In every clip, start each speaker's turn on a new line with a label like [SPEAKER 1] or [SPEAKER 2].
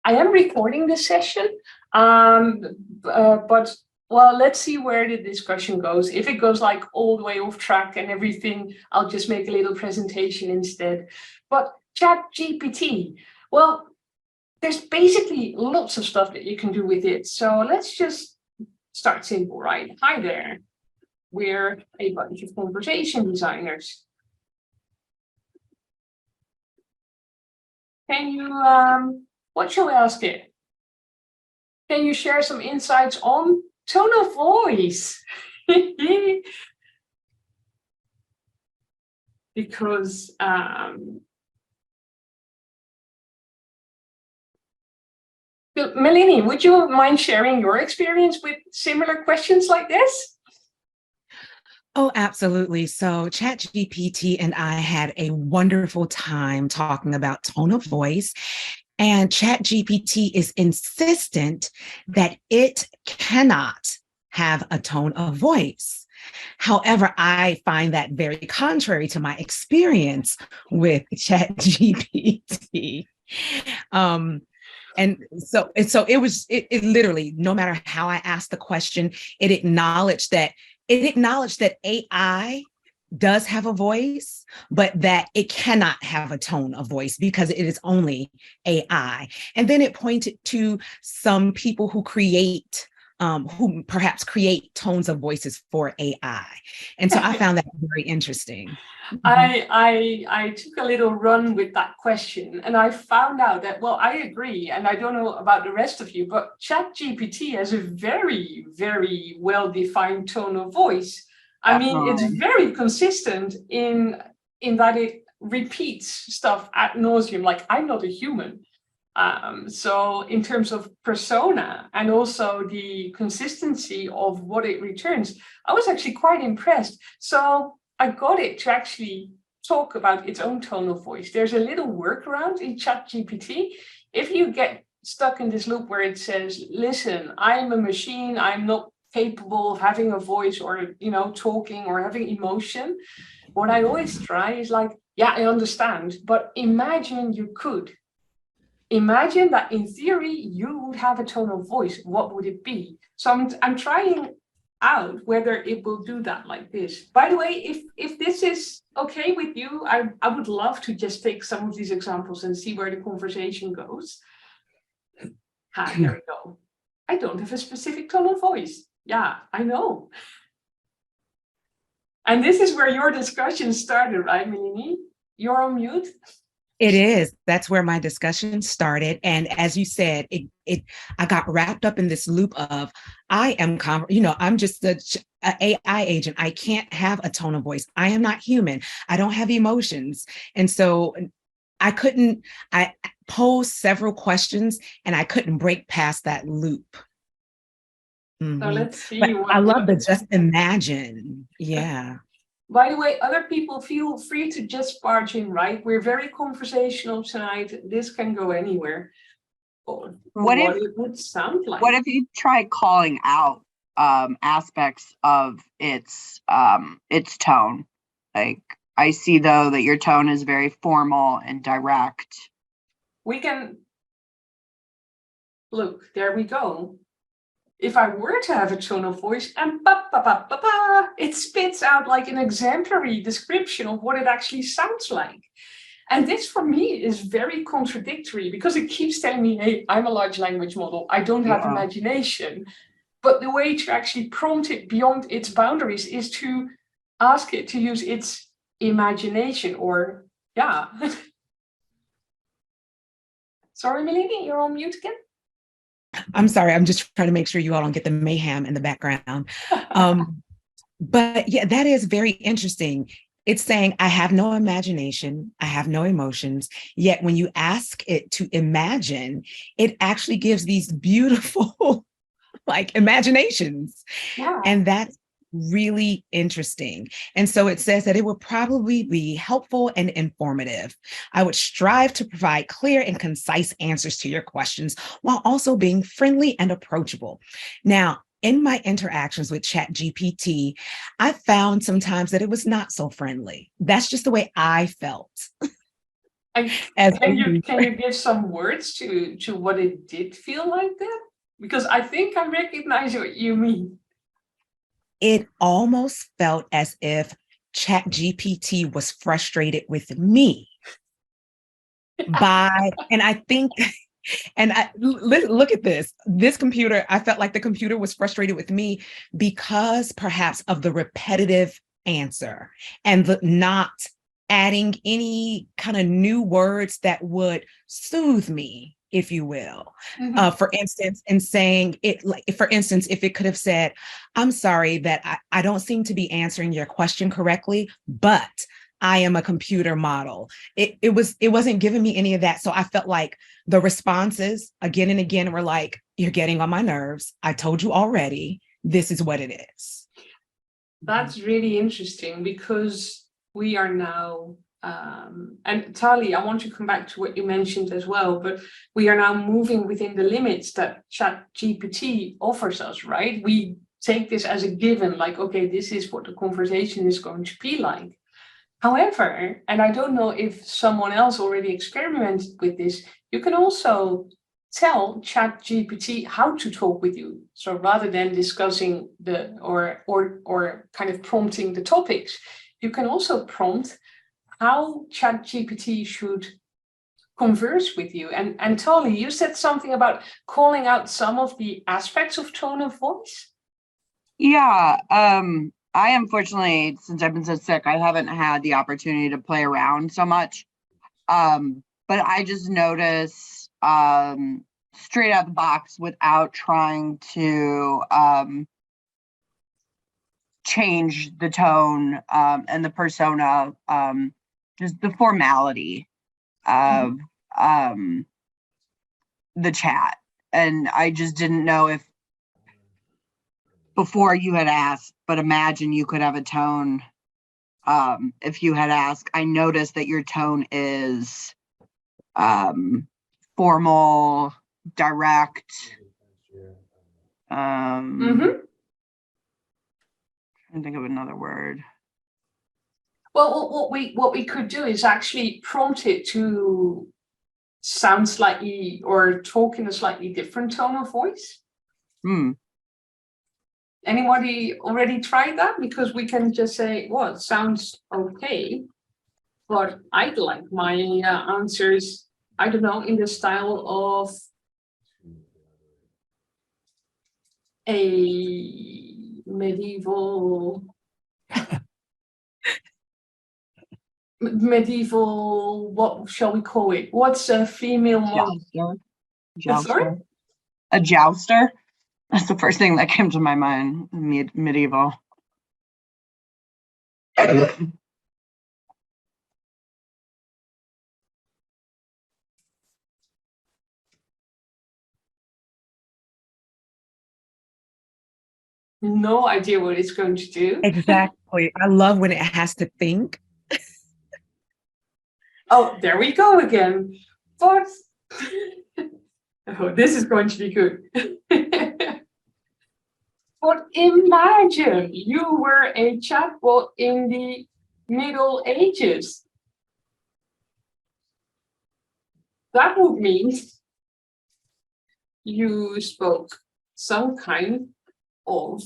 [SPEAKER 1] I am recording this session, but well, let's see where the discussion goes. If it goes like all the way off track and everything, I'll just make a little presentation instead. But ChatGPT, well, there's basically lots of stuff that you can do with it. So let's just start simple, right? Hi there. We're a bunch of conversation designers. Can you, what shall we ask it? Can you share some insights on tone of voice? Because Melanie, would you mind sharing your experience with similar questions like this?
[SPEAKER 2] Oh, absolutely. So ChatGPT and I had a wonderful time talking about tone of voice. And ChatGPT is insistent that it cannot have a tone of voice. However, I find that very contrary to my experience with ChatGPT. And so it literally, no matter how I asked the question, it acknowledged that AI does have a voice, but that it cannot have a tone of voice because it is only AI. And then it pointed to some people who perhaps create tones of voices for AI. And so I found that very interesting.
[SPEAKER 1] I took a little run with that question and I found out that, well, I agree. And I don't know about the rest of you, but ChatGPT has a very, very well-defined tone of voice. I mean, it's very consistent in that it repeats stuff ad nauseum, like I'm not a human. So in terms of persona and also the consistency of what it returns, I was actually quite impressed. So I got it to actually talk about its own tone of voice. There's a little workaround in ChatGPT. If you get stuck in this loop where it says, listen, I'm a machine, I'm not capable of having a voice or, talking or having emotion. What I always try is like, yeah, I understand, but imagine you could. Imagine that in theory, you would have a tone of voice. What would it be? So I'm trying out whether it will do that like this. By the way, if this is okay with you, I would love to just take some of these examples and see where the conversation goes. There we go. I don't have a specific tone of voice. Yeah, I know. And this is where your discussion started, right, Melanie? You're on mute.
[SPEAKER 2] It is. That's where my discussion started. And as you said, I got wrapped up in this loop of I'm just an AI agent. I can't have a tone of voice. I am not human. I don't have emotions. And so I posed several questions and I couldn't break past that loop.
[SPEAKER 1] Mm-hmm. So let's see.
[SPEAKER 2] I love the just imagine. Yeah.
[SPEAKER 1] By the way, other people feel free to just barge in, right? We're very conversational tonight. This can go anywhere. What it would sound like.
[SPEAKER 3] What if you try calling out aspects of its tone? Like, I see, though, that your tone is very formal and direct.
[SPEAKER 1] We can... Look, there we go. If I were to have a tone of voice and it spits out like an exemplary description of what it actually sounds like. And this for me is very contradictory because it keeps telling me, hey, I'm a large language model. I don't have imagination. But the way to actually prompt it beyond its boundaries is to ask it to use its imagination or, yeah. Sorry, Melanie, you're on mute again.
[SPEAKER 2] I'm sorry. I'm just trying to make sure you all don't get the mayhem in the background. But yeah, that is very interesting. It's saying, I have no imagination. I have no emotions. Yet when you ask it to imagine, it actually gives these beautiful imaginations.
[SPEAKER 1] Yeah.
[SPEAKER 2] And that's really interesting. And so it says that it will probably be helpful and informative. I would strive to provide clear and concise answers to your questions while also being friendly and approachable. Now, in my interactions with ChatGPT, I found sometimes that it was not so friendly. That's just the way I felt.
[SPEAKER 1] And
[SPEAKER 2] as a
[SPEAKER 1] can you give some words to what it did feel like then? Because I think I recognize what you mean.
[SPEAKER 2] It almost felt as if ChatGPT was frustrated with me and I think, look at this computer, I felt like the computer was frustrated with me because perhaps of the repetitive answer and the not adding any kind of new words that would soothe me, if you will. For instance, in saying it, like, for instance, if it could have said, I'm sorry that I don't seem to be answering your question correctly, but I am a computer model. It wasn't giving me any of that. So I felt like the responses again and again were like, you're getting on my nerves. I told you already, this is what it is.
[SPEAKER 1] That's really interesting because we are now, and Tali, I want to come back to what you mentioned as well, but we are now moving within the limits that ChatGPT offers us, right? We take this as a given, like, okay, this is what the conversation is going to be like. However, and I don't know if someone else already experimented with this, you can also tell ChatGPT how to talk with you. So rather than discussing or kind of prompting the topics, you can also prompt how ChatGPT should converse with you. And Tali, you said something about calling out some of the aspects of tone of voice.
[SPEAKER 3] Yeah, I unfortunately, since I've been so sick, I haven't had the opportunity to play around so much. But I just notice straight out the box without trying to change the tone and the persona, just the formality of the chat. And I just didn't know if before you had asked, but imagine you could have a tone. If you had asked, I noticed that your tone is formal, direct. I think of another word.
[SPEAKER 1] Well, what we could do is actually prompt it to sound slightly or talk in a slightly different tone of voice. Anybody already tried that? Because we can just say, well, it sounds okay, but I'd like my answers, I don't know, in the style of a medieval, what shall we call it? What's a female
[SPEAKER 3] Jouster.
[SPEAKER 1] Sorry?
[SPEAKER 3] A jouster. That's the first thing that came to my mind. Medieval.
[SPEAKER 1] No idea what it's going to do.
[SPEAKER 2] Exactly. I love when it has to think.
[SPEAKER 1] Oh, there we go again. But oh, this is going to be good. But imagine you were a chatbot in the Middle Ages. That would mean you spoke some kind of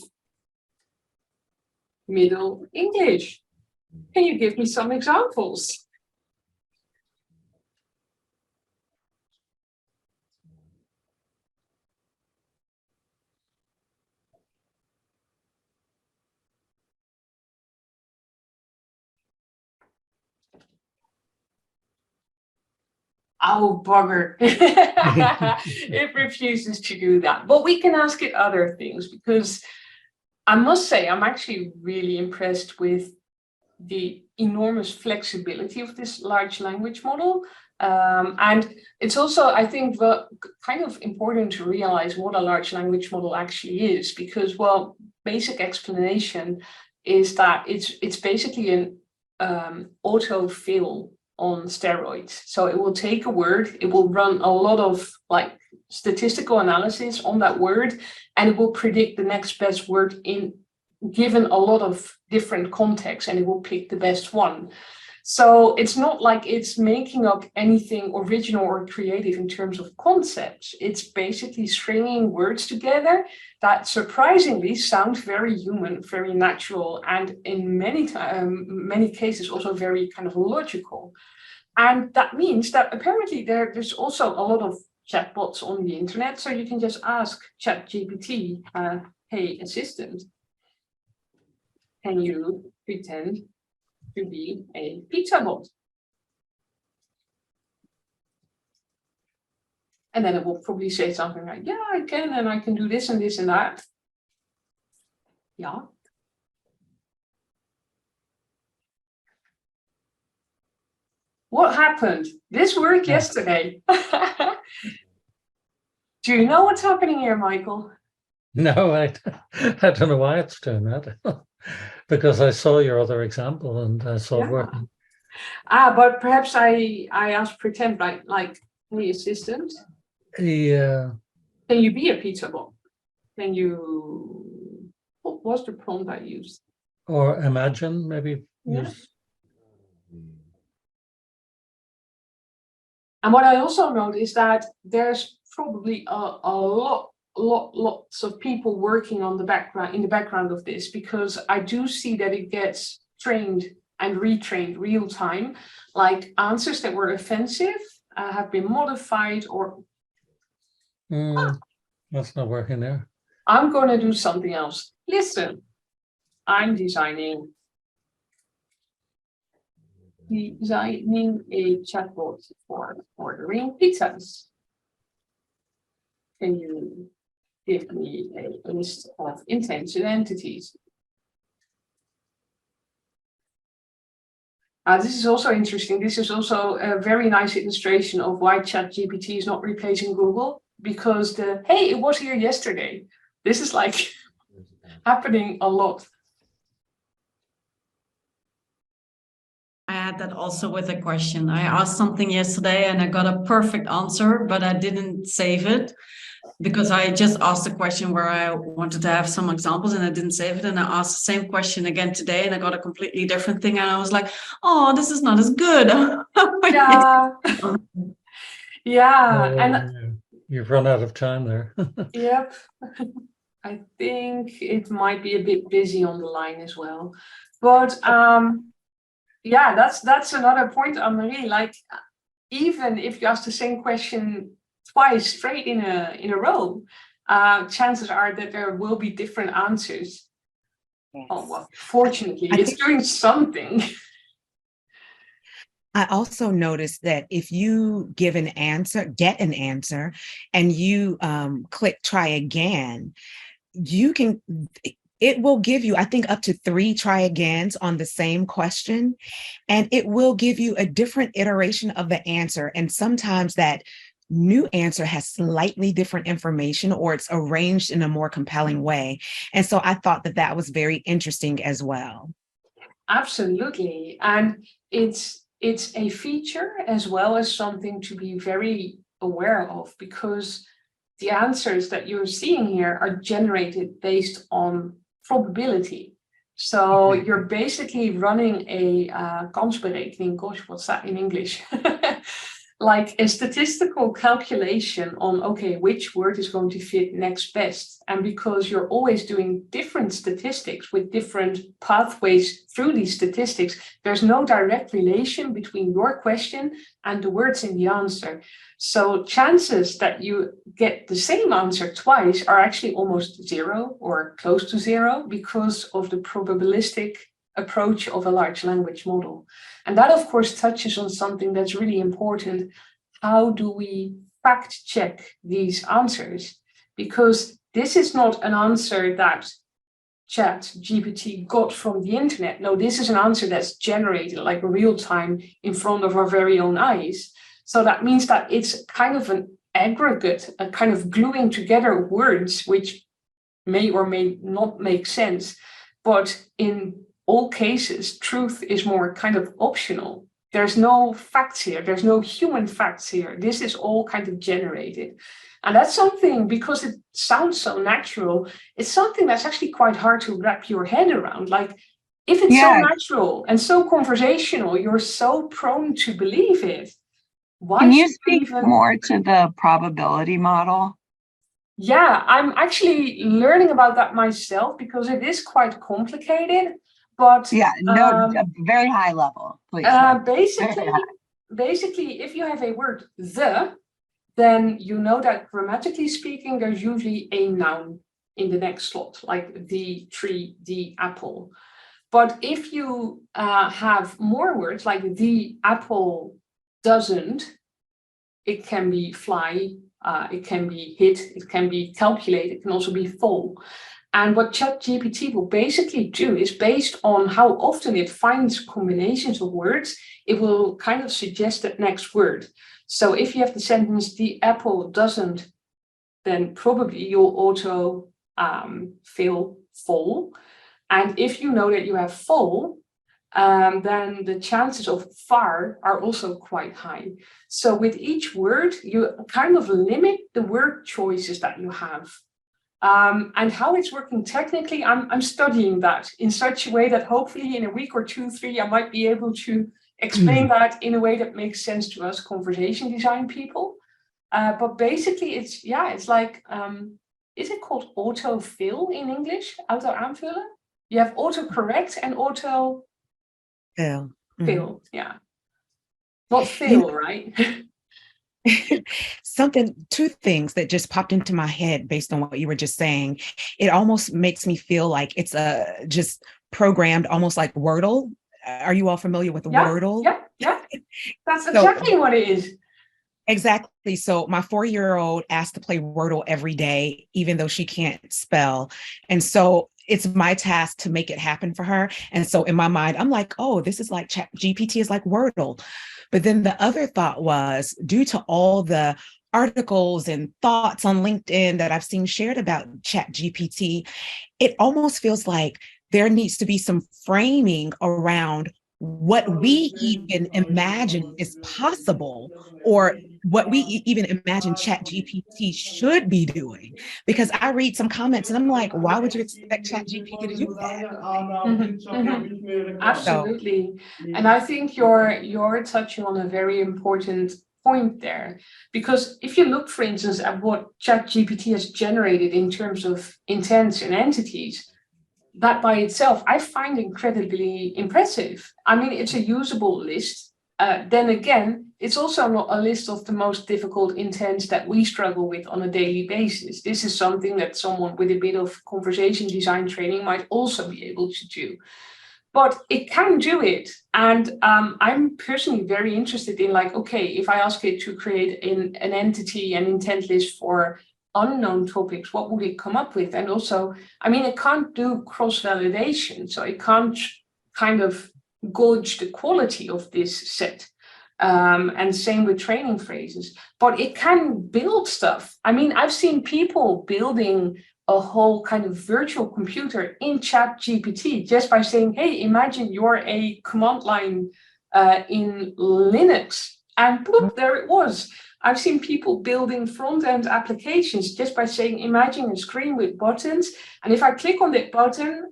[SPEAKER 1] Middle English. Can you give me some examples? Oh, bugger. It refuses to do that. But we can ask it other things, because I must say, I'm actually really impressed with the enormous flexibility of this large language model. And it's also, I think, kind of important to realize what a large language model actually is, because, well, basic explanation is that it's basically an autofill on steroids. So it will take a word, it will run a lot of like statistical analysis on that word, and it will predict the next best word in given a lot of different contexts, and it will pick the best one. So it's not like it's making up anything original or creative in terms of concepts. It's basically stringing words together that surprisingly sound very human, very natural, and in many cases also very kind of logical. And that means that apparently there's also a lot of chatbots on the internet. So you can just ask ChatGPT, hey, assistant, can you pretend to be a pizza bot? And then it will probably say something like, yeah, I can, and I can do this and this and that. Yeah. What happened? This worked yesterday. Do you know what's happening here, Michael?
[SPEAKER 4] No, I don't know why it's doing that. Because I saw your other example and I saw it working.
[SPEAKER 1] But perhaps I asked pretend like hey assistant.
[SPEAKER 4] Yeah.
[SPEAKER 1] Can you be a pizza bot? Can you? What was the prompt I used?
[SPEAKER 4] Or imagine, maybe use.
[SPEAKER 1] And what I also noticed is that there's probably lots of people working on the background in the background of this, because I do see that it gets trained and retrained real time, like answers that were offensive have been modified or
[SPEAKER 4] That's not working there.
[SPEAKER 1] I'm going to do something else. Listen, I'm designing a chatbot for ordering pizzas. Can you give me a list of intention entities? This is also interesting. This is also a very nice illustration of why ChatGPT is not replacing Google, because hey, it was here yesterday. This is like happening a lot.
[SPEAKER 5] I had that also with a question. I asked something yesterday and I got a perfect answer, but I didn't save it because I just asked a question where I wanted to have some examples and I didn't save it. And I asked the same question again today and I got a completely different thing. And I was like, oh, this is not as good.
[SPEAKER 1] Yeah. Yeah. And
[SPEAKER 4] you've run out of time there.
[SPEAKER 1] yep. I think it might be a bit busy on the line as well. But yeah, that's another point, Anne-Marie. Like, even if you ask the same question twice straight in a row, chances are that there will be different answers. Yes. Oh well, fortunately, it's doing something.
[SPEAKER 2] I also noticed that if you get an answer, and you click try again, it will give you, I think, up to 3 try agains on the same question, and it will give you a different iteration of the answer. And sometimes that new answer has slightly different information, or it's arranged in a more compelling way. And so I thought that was very interesting as well.
[SPEAKER 1] Absolutely. And it's a feature as well as something to be very aware of, because the answers that you're seeing here are generated based on probability. So you're basically running a kansberekening. Gosh, what's that in English? Like a statistical calculation on, okay, which word is going to fit next best. And because you're always doing different statistics with different pathways through these statistics, there's no direct relation between your question and the words in the answer. So chances that you get the same answer twice are actually almost 0 or close to 0 because of the probabilistic approach of a large language model. And that, of course, touches on something that's really important. How do we fact check these answers? Because this is not an answer that ChatGPT got from the internet. No, this is an answer that's generated like real time in front of our very own eyes. So that means that it's kind of an aggregate, a kind of gluing together words, which may or may not make sense. But in all cases, truth is more kind of optional. There's no facts here. There's no human facts here. This is all kind of generated. And that's something, because it sounds so natural, it's something that's actually quite hard to wrap your head around. Like, If it's so
[SPEAKER 3] Yeah.
[SPEAKER 1] natural and so conversational, you're so prone to believe it. Why
[SPEAKER 3] Can you
[SPEAKER 1] should
[SPEAKER 3] speak
[SPEAKER 1] even...
[SPEAKER 3] more to the probability model?
[SPEAKER 1] Yeah, I'm actually learning about that myself because it is quite complicated. But
[SPEAKER 3] Yeah, no, a very high level, please.
[SPEAKER 1] basically, if you have a word the, then you know that grammatically speaking, there's usually a noun in the next slot, like the tree, the apple. But if you have more words like the apple doesn't, it can be fly, it can be hit, it can be calculate, it can also be fall. And what ChatGPT will basically do is based on how often it finds combinations of words, it will kind of suggest that next word. So if you have the sentence, the apple doesn't, then probably you'll auto fill fall. And if you know that you have fall, then the chances of far are also quite high. So with each word, you kind of limit the word choices that you have. And how it's working technically, I'm studying that in such a way that hopefully in a week or 2, 3, I might be able to explain that in a way that makes sense to us conversation design people. But basically it's like, is it called autofill in English? Auto aanvullen? You have autocorrect and auto
[SPEAKER 2] Fill.
[SPEAKER 1] fill, yeah. Not fill, right?
[SPEAKER 2] Two things that just popped into my head based on what you were just saying. It almost makes me feel like it's just programmed almost like Wordle. Are you all familiar with Wordle?
[SPEAKER 1] Yeah. That's exactly what it is.
[SPEAKER 2] Exactly. So my 4-year-old asked to play Wordle every day, even though she can't spell. And so it's my task to make it happen for her. And so in my mind, I'm like, oh, this is like GPT is like Wordle. But then the other thought was, due to all the articles and thoughts on LinkedIn that I've seen shared about ChatGPT, it almost feels like there needs to be some framing around what we even imagine is possible, or what we even imagine ChatGPT should be doing. Because I read some comments and I'm like, why would you expect ChatGPT to do that?
[SPEAKER 1] Absolutely. And I think you're touching on a very important point there. Because if you look, for instance, at what ChatGPT has generated in terms of intents and entities, that by itself, I find incredibly impressive. I mean, it's a usable list. Then again, it's also not a list of the most difficult intents that we struggle with on a daily basis. This is something that someone with a bit of conversation design training might also be able to do. But it can do it. And I'm personally very interested in, like, okay, if I ask it to create an entity and intent list for unknown topics, what would it come up with? And also, I mean, it can't do cross-validation, so it can't kind of gauge the quality of this set. And same with training phrases, but it can build stuff. I mean, I've seen people building a whole kind of virtual computer in ChatGPT just by saying, hey, imagine you're a command line in Linux, and boop, there it was. I've seen people building front-end applications just by saying, imagine a screen with buttons, and if I click on that button,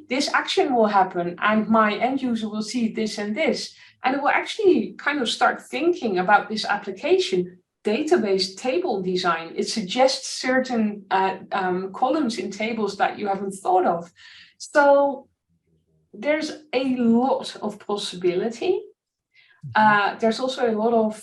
[SPEAKER 1] this action will happen, and my end user will see this and this. And it will actually kind of start thinking about this application. Database table design, it suggests certain columns in tables that you haven't thought of. So there's a lot of possibility. There's also a lot of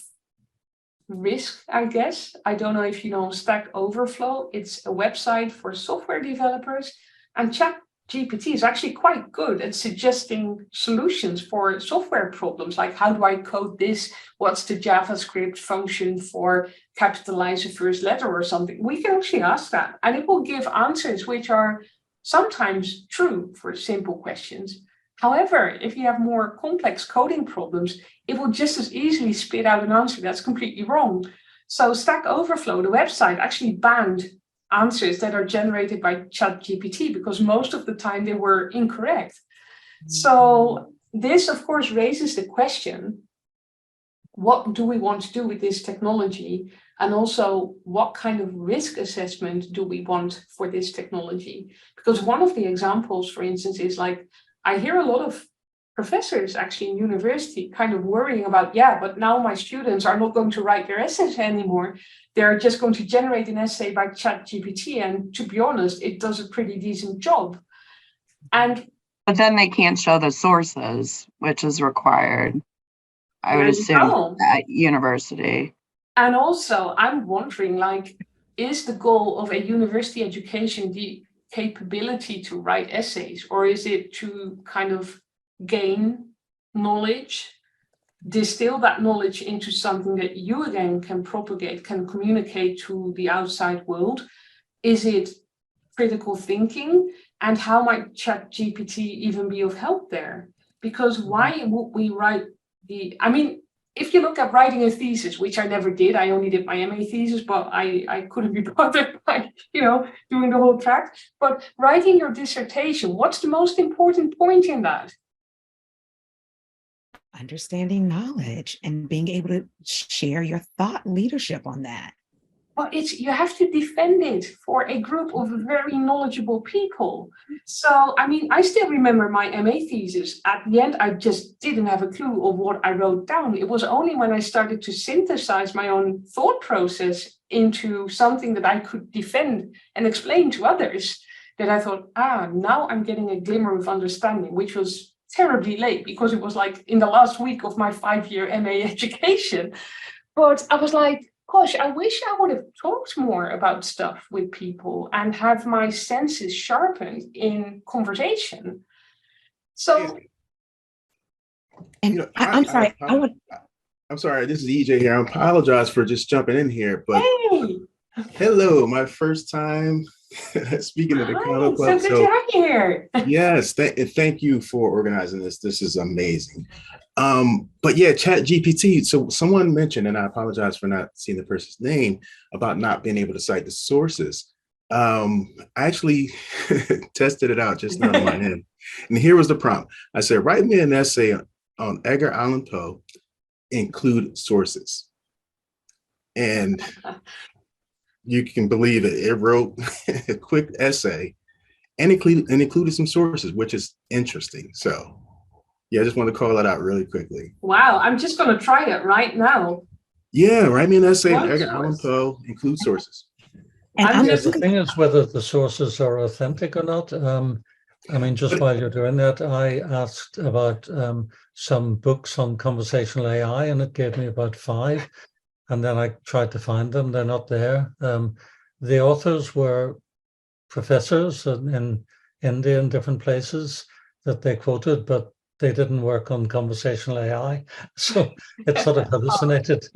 [SPEAKER 1] risk, I guess. I don't know if you know Stack Overflow. It's a website for software developers, and ChatGPT is actually quite good at suggesting solutions for software problems, like how do I code this? What's the JavaScript function for capitalize a first letter or something? We can actually ask that, and it will give answers which are sometimes true for simple questions. However, if you have more complex coding problems, it will just as easily spit out an answer that's completely wrong. So Stack Overflow, the website, actually banned answers that are generated by ChatGPT because most of the time they were incorrect. So this, of course, raises the question, what do we want to do with this technology? And also, what kind of risk assessment do we want for this technology? Because one of the examples, for instance, is like, I hear a lot of professors actually in university kind of worrying about, yeah, but now my students are not going to write their essays anymore. They're just going to generate an essay by ChatGPT. And to be honest, it does a pretty decent job.
[SPEAKER 3] But then they can't show the sources, which is required, I would assume, at university.
[SPEAKER 1] And also, I'm wondering, like, is the goal of a university education the capability to write essays, or is it to kind of gain knowledge, distill that knowledge into something that you again can propagate, can communicate to the outside world? Is it critical thinking? And how might ChatGPT even be of help there? Because why would we write if you look at writing a thesis, which I never did, I only did my MA thesis, but I couldn't be bothered by, doing the whole track. But writing your dissertation, what's the most important point in that?
[SPEAKER 2] Understanding knowledge and being able to share your thought leadership on that.
[SPEAKER 1] Well, you have to defend it for a group of very knowledgeable people. So, I still remember my MA thesis. At the end, I just didn't have a clue of what I wrote down. It was only when I started to synthesize my own thought process into something that I could defend and explain to others that I thought, now I'm getting a glimmer of understanding, which was terribly late because it was like in the last week of my 5-year MA education. But I was like, gosh, I wish I would have talked more about stuff with people and have my senses sharpened in conversation. So,
[SPEAKER 2] and I'm sorry.
[SPEAKER 6] I'm sorry. This is EJ here. I apologize for just jumping in here, but
[SPEAKER 1] hey.
[SPEAKER 6] Hello, my first time speaking at the Kano Club.
[SPEAKER 1] So good to have you here.
[SPEAKER 6] Yes, thank you for organizing this. This is amazing. But yeah, ChatGPT. So someone mentioned, and I apologize for not seeing the person's name, about not being able to cite the sources. I actually tested it out just now on my end. And here was the prompt. I said, write me an essay on Edgar Allan Poe, include sources. And you can believe it. It wrote a quick essay and included some sources, which is interesting. So yeah, I just want to call that out really quickly.
[SPEAKER 1] Wow, I'm just going to try it right now.
[SPEAKER 6] Yeah, write me an essay on Edgar Allan Poe, include sources.
[SPEAKER 4] And the thing is whether the sources are authentic or not. Just while you're doing that, I asked about some books on conversational AI, and it gave me about 5. And then I tried to find them. They're not there. The authors were professors in India and different places that they quoted, but they didn't work on conversational AI. So it sort of hallucinated.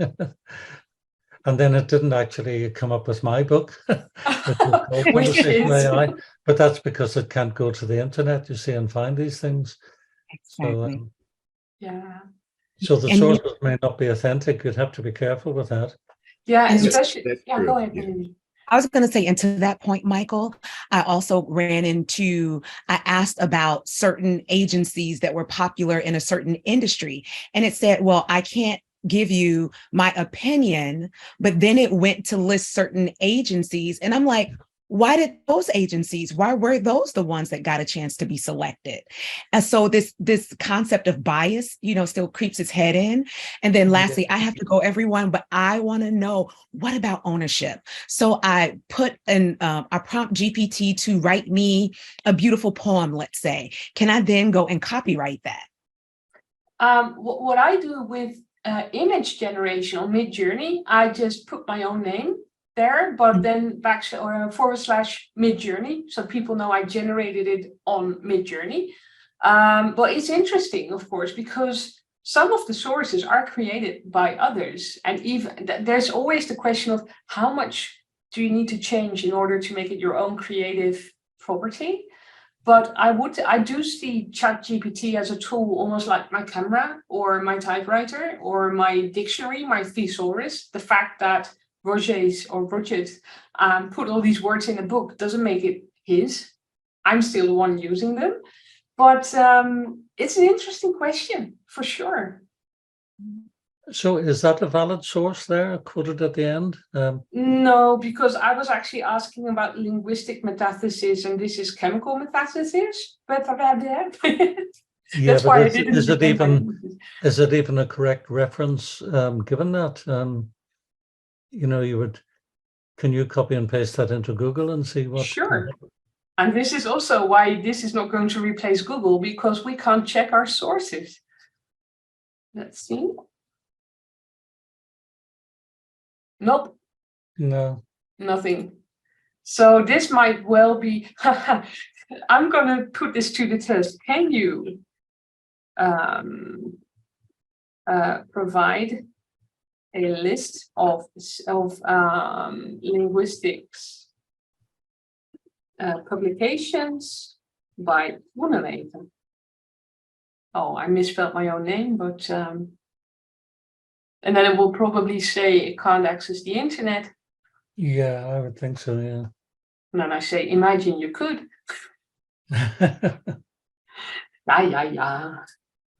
[SPEAKER 4] And then it didn't actually come up with my book, which is called Conversational AI. But that's because it can't go to the internet, you see, and find these things.
[SPEAKER 2] Exactly.
[SPEAKER 1] So,
[SPEAKER 4] So the sources may not be authentic. You'd have to be careful with that.
[SPEAKER 1] Yeah, especially. Yeah, go ahead.
[SPEAKER 6] Yeah.
[SPEAKER 2] I was going to say, and to that point, Michael, I also I asked about certain agencies that were popular in a certain industry. And it said, well, I can't give you my opinion, but then it went to list certain agencies. And I'm like, why did those agencies, why were those the ones that got a chance to be selected? And so this concept of bias, still creeps its head in. And then lastly, I have to go everyone, but I want to know, what about ownership? So I put I prompt GPT to write me a beautiful poem, let's say. Can I then go and copyright that?
[SPEAKER 1] What I do with image generation on Midjourney, I just put my own name there, but then /Midjourney, so people know I generated it on Midjourney. But it's interesting, of course, because some of the sources are created by others, and even there's always the question of how much do you need to change in order to make it your own creative property. But I do see ChatGPT as a tool, almost like my camera or my typewriter or my dictionary, my thesaurus. The fact that Roger put all these words in a book doesn't make it his. I'm still the one using them. But it's an interesting question, for sure.
[SPEAKER 4] So is that a valid source there, quoted at the end?
[SPEAKER 1] No, because I was actually asking about linguistic metathesis, and this is chemical metathesis. But
[SPEAKER 4] Yeah,
[SPEAKER 1] that's
[SPEAKER 4] but
[SPEAKER 1] why I didn't.
[SPEAKER 4] is it even a correct reference given that? You know, can you copy and paste that into Google and see what?
[SPEAKER 1] Sure. And this is also why this is not going to replace Google, because we can't check our sources. Let's see. Nope.
[SPEAKER 4] No.
[SPEAKER 1] Nothing. So this might well be, I'm going to put this to the test. Can you provide a list of linguistics publications by Groenewegen? Oh, I misspelled my own name, but and then it will probably say it can't access the internet.
[SPEAKER 4] Yeah, I would think so, yeah.
[SPEAKER 1] And then I say, imagine you could.
[SPEAKER 4] Yeah,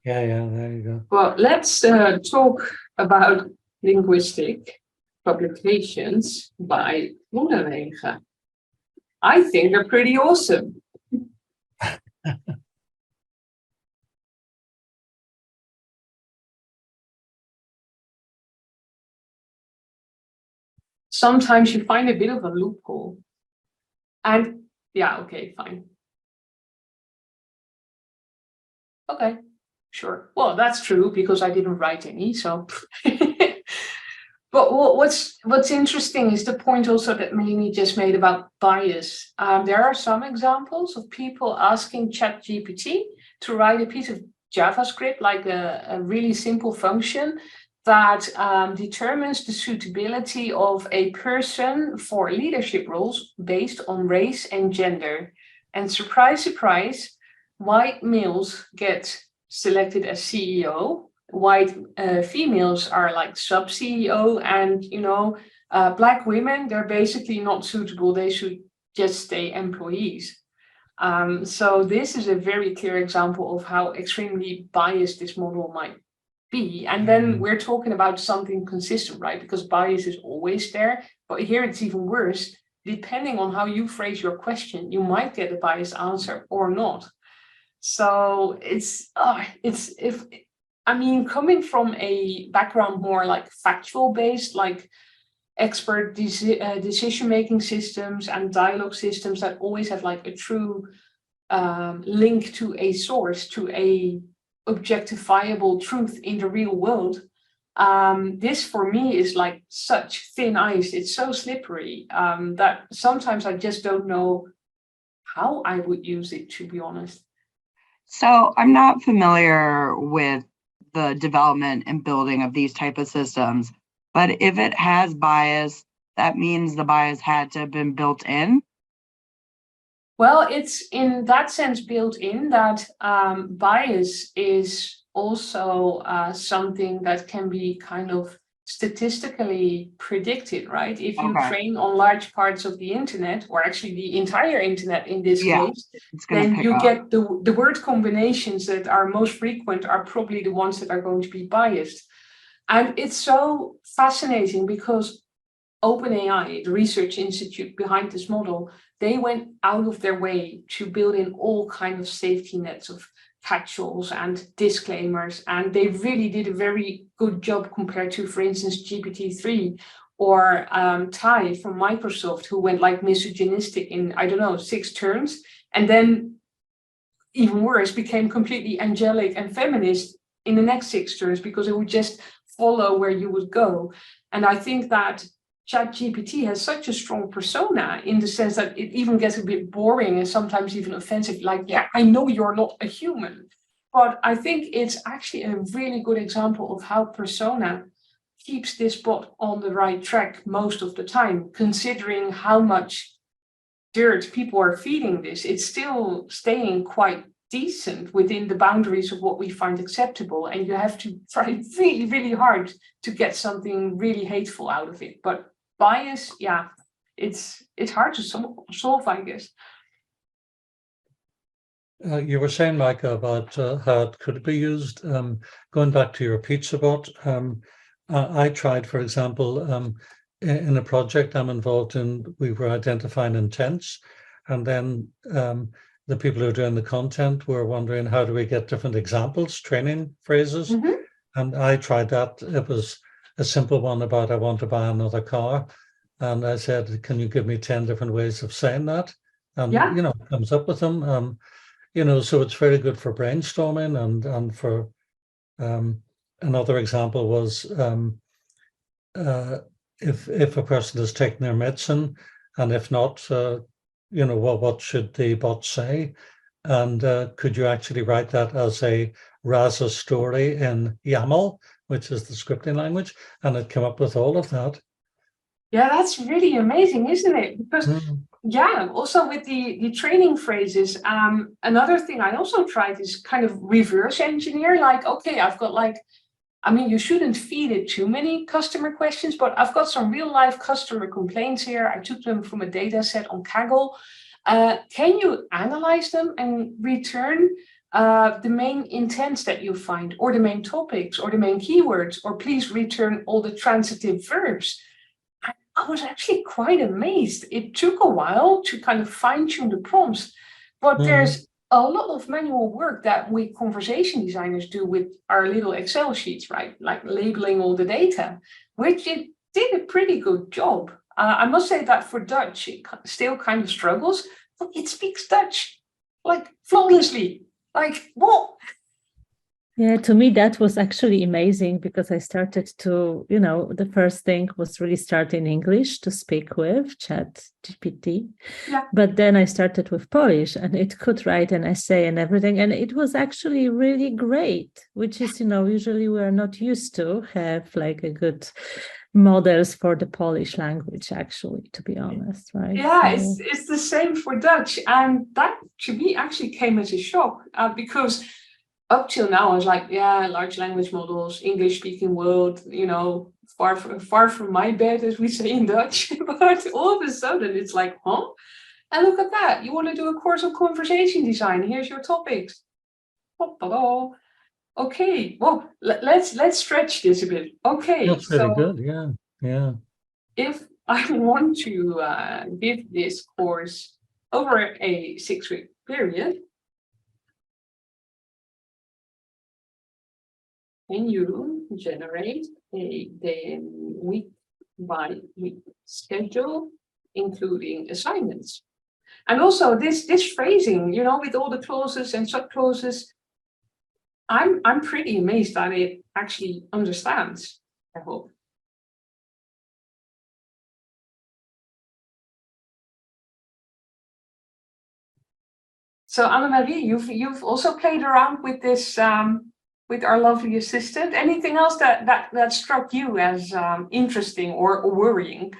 [SPEAKER 1] Yeah.
[SPEAKER 4] there you go.
[SPEAKER 1] Well, let's talk about linguistic publications by Groenewegen. I think they're pretty awesome. Sometimes you find a bit of a loophole. And yeah, okay, fine. Okay, sure. Well, that's true because I didn't write any, so. But what's interesting is the point also that Melanie just made about bias. There are some examples of people asking ChatGPT to write a piece of JavaScript, like a really simple function that determines the suitability of a person for leadership roles based on race and gender. And surprise, surprise, white males get selected as CEO. White females are like sub-CEO, and black women, they're basically not suitable. They should just stay employees. So this is a very clear example of how extremely biased this model might be. And then we're talking about something consistent, right? Because bias is always there, but here it's even worse. Depending on how you phrase your question, you might get a biased answer or not. So coming from a background more like factual based, like expert decision-making systems and dialogue systems that always have like a true link to a source, to a objectifiable truth in the real world. This for me is like such thin ice. It's so slippery that sometimes I just don't know how I would use it, to be honest.
[SPEAKER 3] So I'm not familiar with the development and building of these type of systems, but if it has bias, that means the bias had to have been built in.
[SPEAKER 1] Well, it's in that sense built in that bias is also something that can be kind of statistically predicted, right? If you train on large parts of the internet, or actually the entire internet in this case, then you get the word combinations that are most frequent are probably the ones that are going to be biased. And it's so fascinating because OpenAI, the research institute behind this model, they went out of their way to build in all kinds of safety nets of catch-alls and disclaimers, and they really did a very good job compared to, for instance, GPT-3 or Tai from Microsoft, who went like misogynistic in, I don't know, 6 turns, and then even worse, became completely angelic and feminist in the next 6 turns because it would just follow where you would go. And I think that ChatGPT has such a strong persona in the sense that it even gets a bit boring and sometimes even offensive. Like, yeah, I know you're not a human, but I think it's actually a really good example of how persona keeps this bot on the right track most of the time, considering how much dirt people are feeding this. It's still staying quite decent within the boundaries of what we find acceptable, and you have to try really, really hard to get something really hateful out of it. But bias, yeah, it's hard to solve, I guess.
[SPEAKER 4] You were saying, Micah, about how it could be used. Going back to your pizza bot, I tried, for example, in a project I'm involved in, we were identifying intents, and then the people who are doing the content were wondering, how do we get different examples, training phrases?
[SPEAKER 1] Mhm.
[SPEAKER 4] And I tried that. It was a simple one about, I want to buy another car. And I said, can you give me 10 different ways of saying that? And,
[SPEAKER 1] Yeah.
[SPEAKER 4] you know, it comes up with them. You know, so it's very good for brainstorming. And for another example was, if a person is taking their medicine, and if not, you know, what should the bot say? And could you actually write that as a Rasa story in YAML, which is the scripting language? And it came up with all of that.
[SPEAKER 1] Yeah, that's really amazing, isn't it? Because yeah, also with the training phrases, another thing I also tried is kind of reverse engineer. Like, okay, I've got like, I mean, you shouldn't feed it too many customer questions, but I've got some real life customer complaints here. I took them from a data set on Kaggle. Can you analyze them and return the main intents that you find, or the main topics, or the main keywords, or please return all the transitive verbs? I was actually quite amazed. It took a while to kind of fine tune the prompts, but there's a lot of manual work that we conversation designers do with our little Excel sheets, right? Like labeling all the data, which it did a pretty good job. I must say that for Dutch, it still kind of struggles, but it speaks Dutch like flawlessly. Like, what?
[SPEAKER 7] Yeah, to me, that was actually amazing, because I started to, you know, the first thing was really start in English to speak with ChatGPT.
[SPEAKER 1] Yeah.
[SPEAKER 7] But then I started with Polish, and it could write an essay and everything. And it was actually really great, which is, you know, usually we're not used to have like a good models for the Polish language, actually, to be honest, right?
[SPEAKER 1] Yeah,
[SPEAKER 7] So,
[SPEAKER 1] it's the same for Dutch. And that to me actually came as a shock because up till now, I was like, yeah, large language models, English speaking world, you know, far from my bed, as we say in Dutch. But all of a sudden, it's like, huh? And look at that. You want to do a course of conversation design. Here's your topics. Ta-da. Okay, well, let's stretch this a bit. Okay,
[SPEAKER 4] That's very
[SPEAKER 1] so
[SPEAKER 4] good. Yeah, yeah.
[SPEAKER 1] if I want to give this course over a 6-week period, can you generate a week by week schedule, including assignments? And also this phrasing, you know, with all the clauses and subclauses, I'm pretty amazed that it actually understands, I hope. So Annemarie, you've also played around with this with our lovely assistant. Anything else that struck you as interesting or worrying?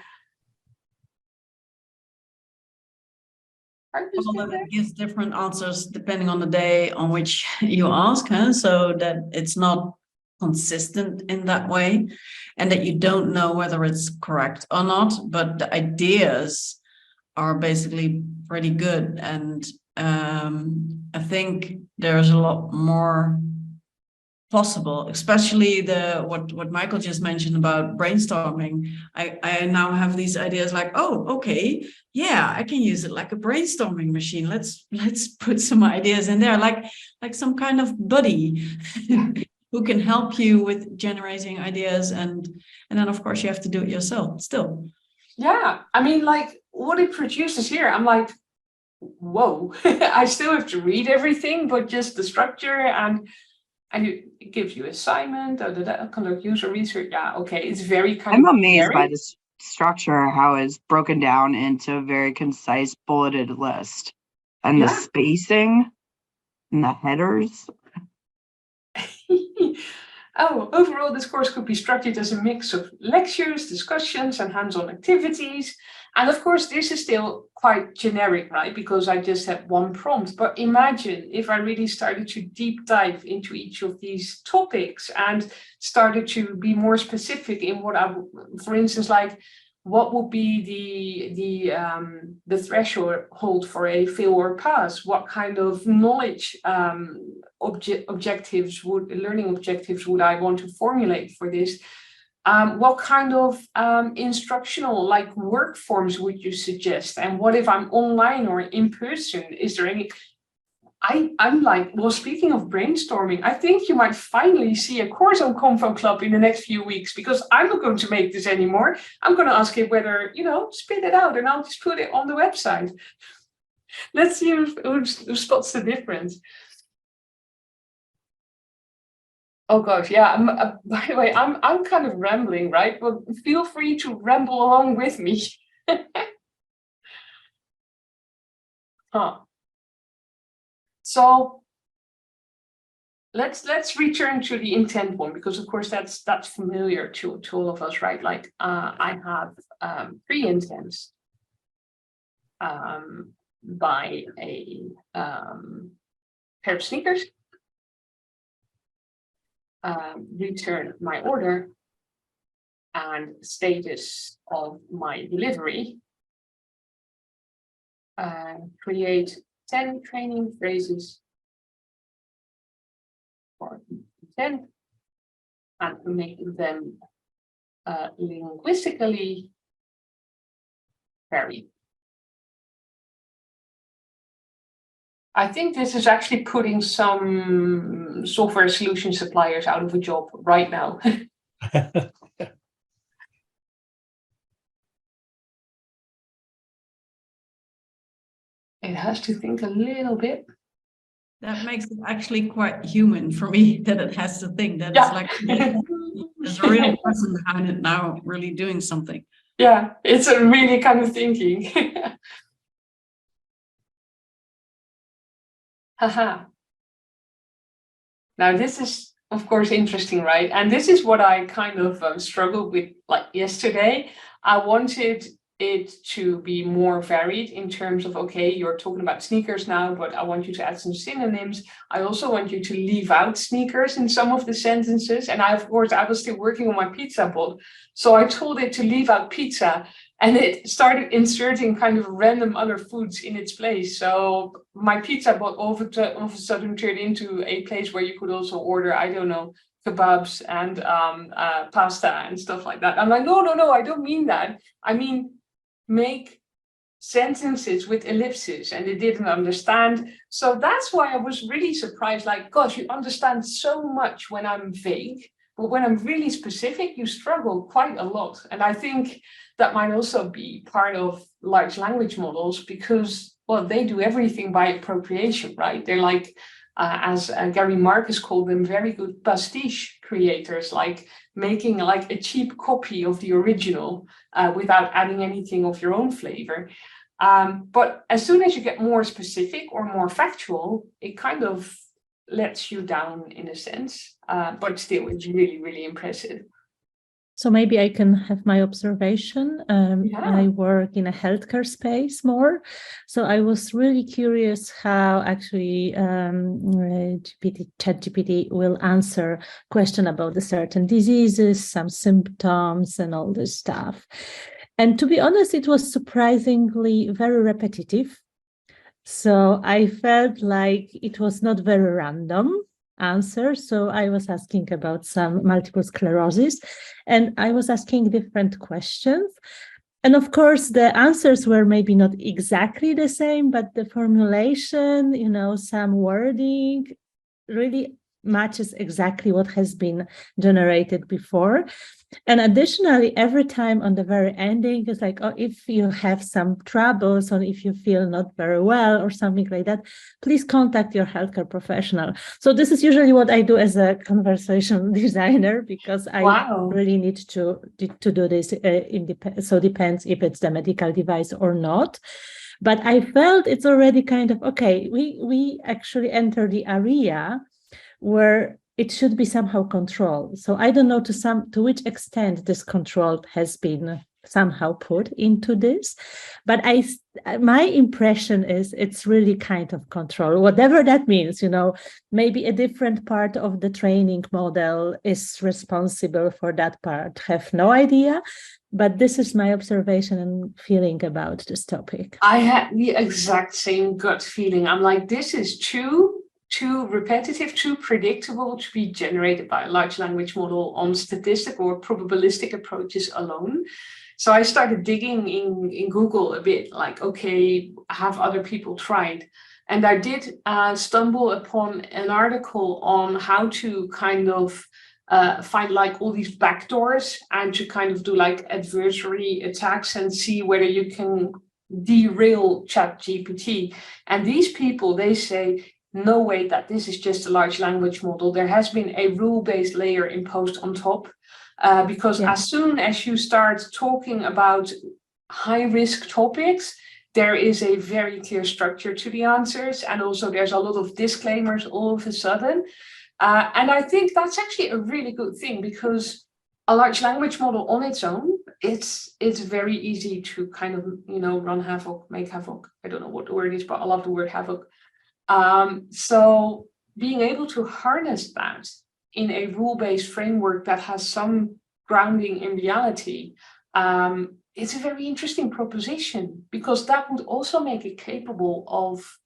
[SPEAKER 1] Are you
[SPEAKER 5] Well,
[SPEAKER 1] still
[SPEAKER 5] that
[SPEAKER 1] there?
[SPEAKER 5] it gives different answers depending on the day on which you ask, huh? So that it's not consistent in that way, and that you don't know whether it's correct or not, but the ideas are basically pretty good. And I think there's a lot more possible, especially what Michael just mentioned about brainstorming. I now have these ideas like, oh, okay, yeah, I can use it like a brainstorming machine. Let's put some ideas in there, like some kind of buddy who can help you with generating ideas, and then of course you have to do it yourself still.
[SPEAKER 1] Yeah, I mean, like what it produces here, I'm like, whoa, I still have to read everything, but just the structure and it gives you assignment, conduct user research. Yeah, okay, it's very kind
[SPEAKER 3] I'm
[SPEAKER 1] of
[SPEAKER 3] amazed by
[SPEAKER 1] generic.
[SPEAKER 3] this structure, how it's broken down into a very concise bulleted list, and the
[SPEAKER 1] Yeah.
[SPEAKER 3] spacing and the headers.
[SPEAKER 1] Oh, overall, this course could be structured as a mix of lectures, discussions, and hands-on activities. And of course, this is still quite generic, right? Because I just had one prompt. But imagine if I really started to deep dive into each of these topics and started to be more specific in what I, for instance, like what would be the threshold for a fail or pass? What kind of knowledge learning objectives would I want to formulate for this? what kind of instructional like work forms would you suggest? And what if I'm online or in person? Is there any? I'm like, well, speaking of brainstorming, I think you might finally see a course on Convo Club in the next few weeks, because I'm not going to make this anymore. I'm going to ask it whether, spit it out, and I'll just put it on the website. Let's see who spots the difference. Oh gosh, yeah. By the way, I'm kind of rambling, right? But feel free to ramble along with me. Huh. So let's return to the intent one, because of course that's familiar to all of us, right? Like I have 3 intents by a pair of sneakers, return my order, and status of my delivery. Create 10 training phrases for intent and make them linguistically varied. I think this is actually putting some software solution suppliers out of a job right now. It has to think a little bit.
[SPEAKER 5] That makes it actually quite human for me, that it has to think that it's like there's a real person behind it now really doing something.
[SPEAKER 1] Yeah, it's a really kind of thinking. Haha. Now this is, of course, interesting, right? And this is what I kind of struggled with like yesterday. I wanted it to be more varied in terms of, okay, you're talking about sneakers now, but I want you to add some synonyms. I also want you to leave out sneakers in some of the sentences. And I was still working on my pizza bot. So I told it to leave out pizza, and it started inserting kind of random other foods in its place. So my pizza bot all of a sudden turned into a place where you could also order, I don't know, kebabs and pasta and stuff like that. I'm like, no, I don't mean that. I mean, make sentences with ellipses, and it didn't understand. So that's why I was really surprised, like, gosh, you understand so much when I'm vague, but when I'm really specific, you struggle quite a lot. And I think that might also be part of large language models, because, well, they do everything by appropriation, right? They're like, as Gary Marcus called them, very good pastiche creators, like making like a cheap copy of the original without adding anything of your own flavor. But as soon as you get more specific or more factual, it kind of lets you down in a sense, but still it's really, really impressive.
[SPEAKER 7] So maybe I can have my observation. I work in a healthcare space more. So I was really curious how actually ChatGPT will answer question about the certain diseases, some symptoms and all this stuff. And to be honest, it was surprisingly very repetitive. So I felt like it was not very random answer. So I was asking about some multiple sclerosis, and I was asking different questions. And of course, the answers were maybe not exactly the same, but the formulation, some wording really matches exactly what has been generated before. And additionally, every time on the very ending, it's like, oh, if you have some troubles or if you feel not very well or something like that, please contact your healthcare professional. So this is usually what I do as a conversation designer, because I really need to do this. So it depends if it's the medical device or not. But I felt it's already kind of, okay, we actually enter the area where it should be somehow controlled. So I don't know to which extent this control has been somehow put into this, but my impression is it's really kind of control, whatever that means. Maybe a different part of the training model is responsible for that part. Have no idea, but this is my observation and feeling about this topic.
[SPEAKER 1] I had the exact same gut feeling. I'm like, this is true. too repetitive, too predictable to be generated by a large language model on statistical or probabilistic approaches alone. So I started digging in Google a bit, like, okay, have other people tried? And I did stumble upon an article on how to kind of find like all these backdoors and to kind of do like adversary attacks and see whether you can derail ChatGPT. And these people, they say, no way that this is just a large language model. There has been a rule-based layer imposed on top. Because as soon as you start talking about high-risk topics, there is a very clear structure to the answers. And also there's a lot of disclaimers all of a sudden. And I think that's actually a really good thing, because a large language model on its own, it's very easy to kind of, run havoc, make havoc. I don't know what the word is, but I love the word havoc. So being able to harness that in a rule-based framework that has some grounding in reality, it's a very interesting proposition, because that would also make it capable of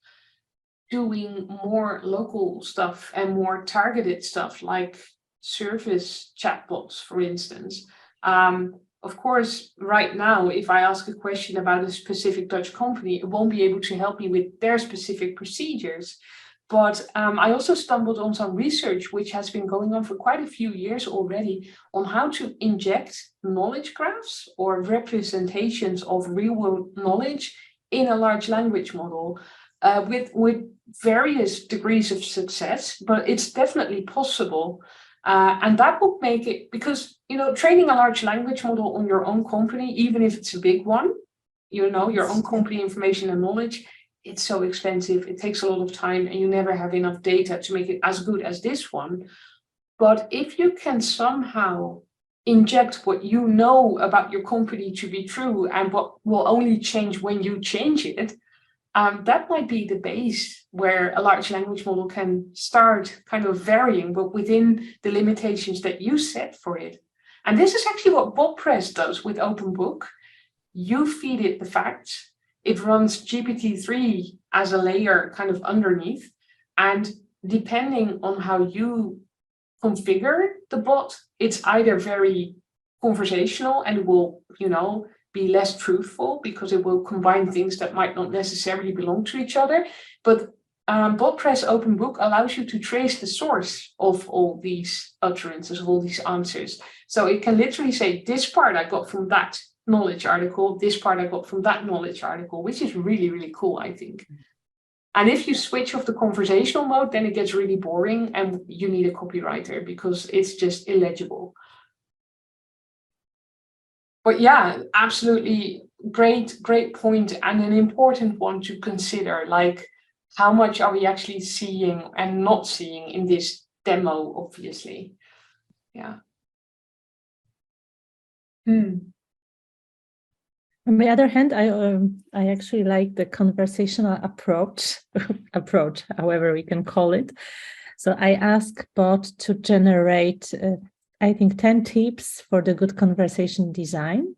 [SPEAKER 1] doing more local stuff and more targeted stuff, like service chatbots, for instance. Of course, right now, if I ask a question about a specific Dutch company, it won't be able to help me with their specific procedures. But I also stumbled on some research which has been going on for quite a few years already on how to inject knowledge graphs or representations of real-world knowledge in a large language model with various degrees of success, but it's definitely possible. And that would make it, because, training a large language model on your own company, even if it's a big one, your own company information and knowledge, it's so expensive. It takes a lot of time and you never have enough data to make it as good as this one. But if you can somehow inject what you know about your company to be true and what will only change when you change it, that might be the base where a large language model can start kind of varying, but within the limitations that you set for it. And this is actually what BotPress does with OpenBook. You feed it the facts. It runs GPT-3 as a layer kind of underneath. And depending on how you configure the bot, it's either very conversational and it will, be less truthful because it will combine things that might not necessarily belong to each other. But BotPress OpenBook allows you to trace the source of all these utterances, of all these answers. So it can literally say, this part I got from that knowledge article, this part I got from that knowledge article, which is really, really cool, I think. And if you switch off the conversational mode, then it gets really boring and you need a copywriter because it's just illegible. But yeah, absolutely great point, and an important one to consider, like how much are we actually seeing and not seeing in this demo, obviously. Yeah.
[SPEAKER 7] On the other hand, I actually like the conversational approach, however we can call it. So I asked bot to generate, I think, 10 tips for the good conversation design.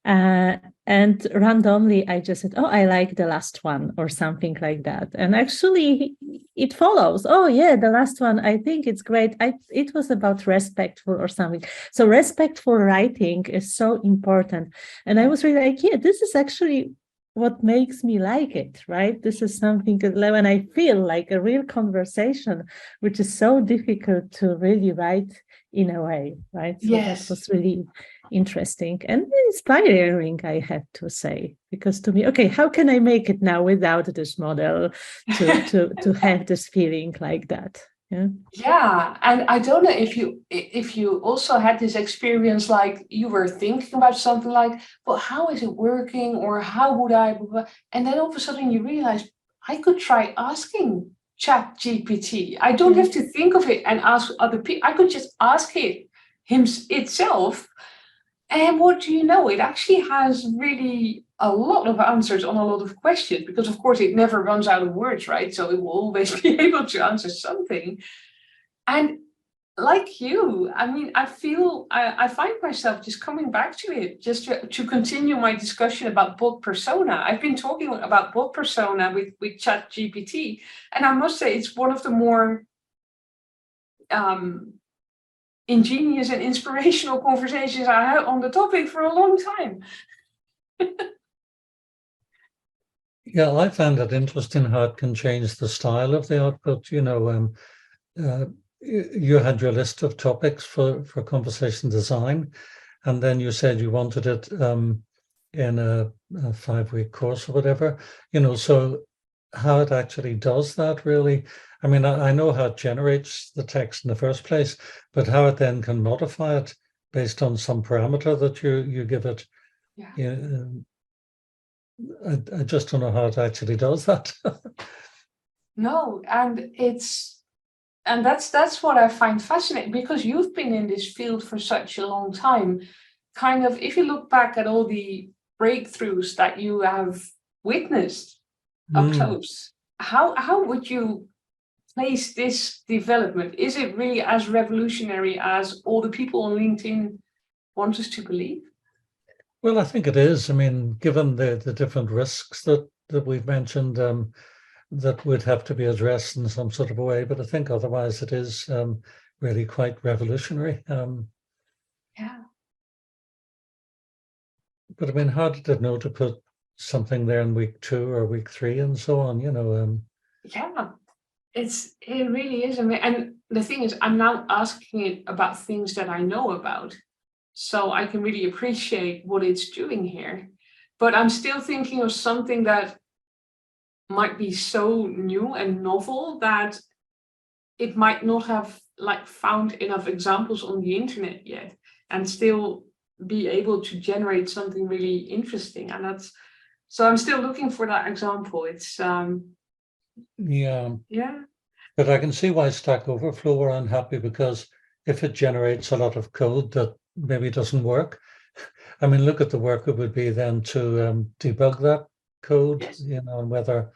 [SPEAKER 7] And randomly, I just said, oh, I like the last one or something like that. And actually, it follows. Oh, yeah, the last one, I think it's great. It was about respectful or something. So respectful writing is so important. And I was really like, yeah, this is actually what makes me like it, right? This is something when I feel like a real conversation, which is so difficult to really write in a way, right? So that was really interesting and inspiring, I have to say, because to me, okay, how can I make it now without this model to have this feeling like that?
[SPEAKER 1] Yeah, and I don't know if you also had this experience, like you were thinking about something like, well, how is it working, or how would I, and then all of a sudden you realize I could try asking ChatGPT. I don't have to think of it and ask other people. I could just ask it itself. And what do you know? It actually has really a lot of answers on a lot of questions, because of course it never runs out of words, right? So it will always be able to answer something. And like you, I mean, I find myself just coming back to it, just to continue my discussion about bot persona. I've been talking about bot persona with ChatGPT, and I must say it's one of the more ingenious and inspirational conversations I had on the topic for a long time.
[SPEAKER 4] Yeah, I found it interesting how it can change the style of the output. You had your list of topics for conversation design, and then you said you wanted it in a 5-week course or whatever. So how it actually does that, really. I mean, I know how it generates the text in the first place, but how it then can modify it based on some parameter that you give it.
[SPEAKER 1] Yeah.
[SPEAKER 4] I just don't know how it actually does that.
[SPEAKER 1] No, and that's what I find fascinating, because you've been in this field for such a long time. Kind of, if you look back at all the breakthroughs that you have witnessed up close, how would you place this development? Is it really as revolutionary as all the people on LinkedIn want us to believe?
[SPEAKER 4] Well, I think it is. I mean, given the different risks that we've mentioned, that would have to be addressed in some sort of a way. But I think otherwise it is really quite revolutionary.
[SPEAKER 1] Yeah.
[SPEAKER 4] But I mean, how did it know to put something there in week 2 or week 3 and so on?
[SPEAKER 1] Yeah, it really is. I mean, and the thing is, I'm now asking it about things that I know about, so I can really appreciate what it's doing here. But I'm still thinking of something that might be so new and novel that it might not have found enough examples on the internet yet, and still be able to generate something really interesting. And so I'm still looking for that example. It's
[SPEAKER 4] yeah. But I can see why Stack Overflow were unhappy, because if it generates a lot of code that maybe doesn't work, I mean, look at the work it would be then to debug that code,
[SPEAKER 1] yes.
[SPEAKER 4] And whether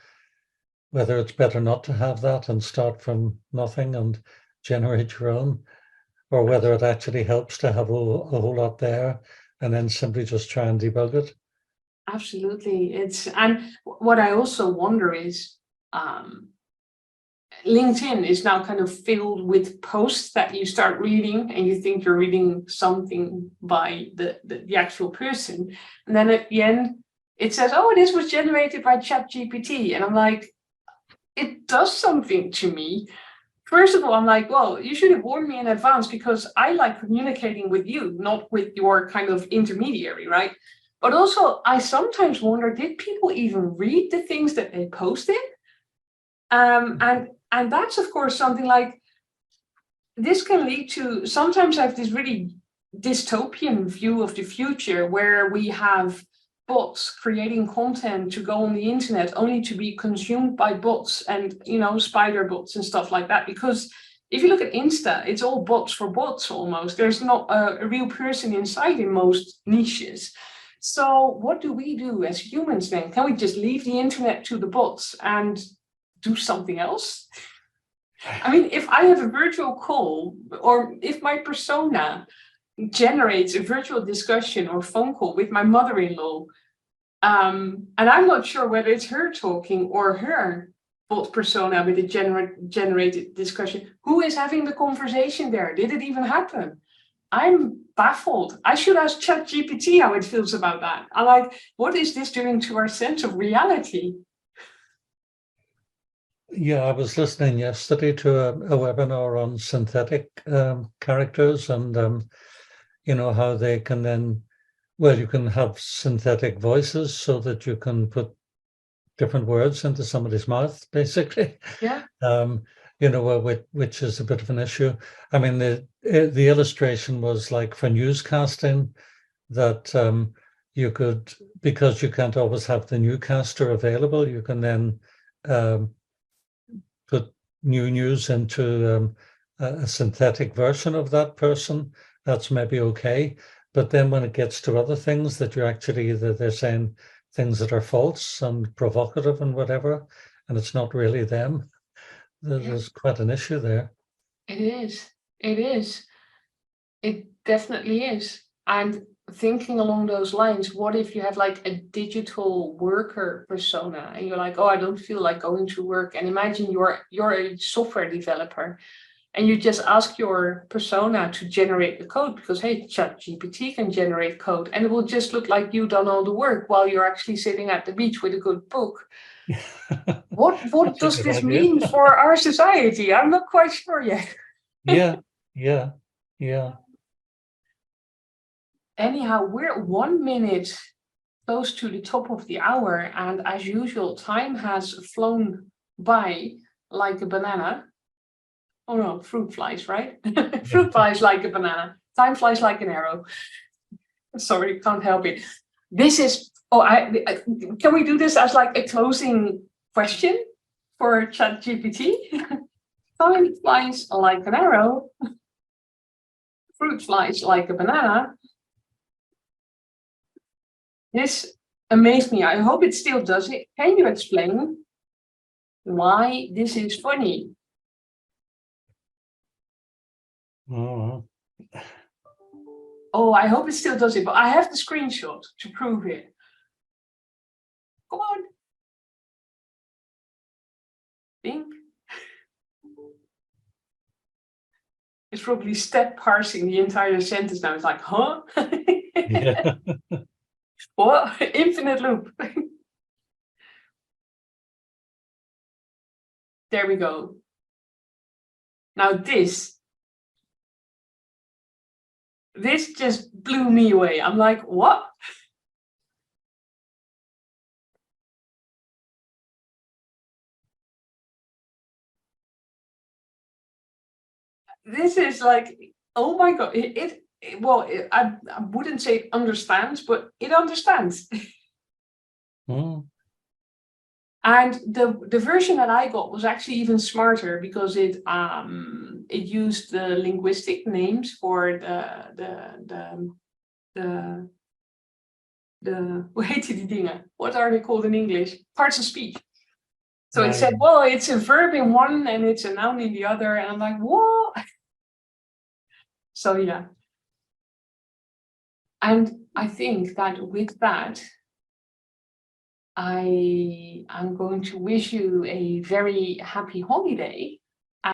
[SPEAKER 4] it's better not to have that and start from nothing and generate your own, or whether it actually helps to have a whole lot there and then simply just try and debug it.
[SPEAKER 1] Absolutely. And what I also wonder is, LinkedIn is now kind of filled with posts that you start reading and you think you're reading something by the actual person. And then at the end, it says, oh, this was generated by ChatGPT. And I'm like, it does something to me. First of all, I'm like, well, you should have warned me in advance, because I like communicating with you, not with your kind of intermediary, right? But also, I sometimes wonder, did people even read the things that they posted? And that's, of course, something like this can lead to, sometimes I have this really dystopian view of the future where we have bots creating content to go on the internet only to be consumed by bots and, spider bots and stuff like that. Because if you look at Insta, it's all bots for bots almost. There's not a real person inside in most niches. So what do we do as humans then? Can we just leave the internet to the bots and do something else? I mean, if I have a virtual call, or if my persona generates a virtual discussion or phone call with my mother-in-law, and I'm not sure whether it's her talking or her bot persona with a generated discussion, who is having the conversation there? Did it even happen? I'm baffled. I should ask ChatGPT how it feels about that. I'm like, what is this doing to our sense of reality?
[SPEAKER 4] Yeah, I was listening yesterday to a webinar on synthetic characters and, how they can then, well, you can have synthetic voices so that you can put different words into somebody's mouth, basically.
[SPEAKER 1] Yeah.
[SPEAKER 4] Which is a bit of an issue. I mean, the illustration was like for newscasting, that you could, because you can't always have the newscaster available, you can then put new news into a synthetic version of that person. That's maybe okay. But then when it gets to other things that they're saying things that are false and provocative and whatever, and it's not really them, there's quite an issue there.
[SPEAKER 1] It is. It is. It definitely is. And thinking along those lines, what if you have like a digital worker persona and you're like, oh, I don't feel like going to work. And imagine you're a software developer and you just ask your persona to generate the code because, hey, ChatGPT can generate code and it will just look like you've done all the work while you're actually sitting at the beach with a good book. What
[SPEAKER 4] That's a
[SPEAKER 1] does
[SPEAKER 4] good
[SPEAKER 1] this
[SPEAKER 4] idea.
[SPEAKER 1] mean for our society? I'm not quite sure yet.
[SPEAKER 4] Yeah.
[SPEAKER 1] Anyhow, we're 1 minute close to the top of the hour, and as usual, time has flown by like a banana. Oh no, fruit flies, right? Fruit flies like a banana. Time flies like an arrow. Sorry, can't help it. This is, can we do this as like a closing question for ChatGPT? Time flies like an arrow. Fruit flies like a banana. This amazed me. I hope it still does it. Can you explain why this is funny?
[SPEAKER 4] Oh,
[SPEAKER 1] Oh, I hope it still does it, but I have the screenshot to prove it. Come on. Think. It's probably step parsing the entire sentence now. It's like, huh?
[SPEAKER 4] yeah.
[SPEAKER 1] What? Infinite loop. There we go. Now this just blew me away. I'm like, what? This is like, oh my God. I wouldn't say it understands, but it understands.
[SPEAKER 4] Mm.
[SPEAKER 1] And the version that I got was actually even smarter because it used the linguistic names for the hoe heet die dingen? What are they called in English? Parts of speech. So it said, well, it's a verb in one and it's a noun in the other, and I'm like, what? So yeah. And I think that with that, I am going to wish you a very happy holiday.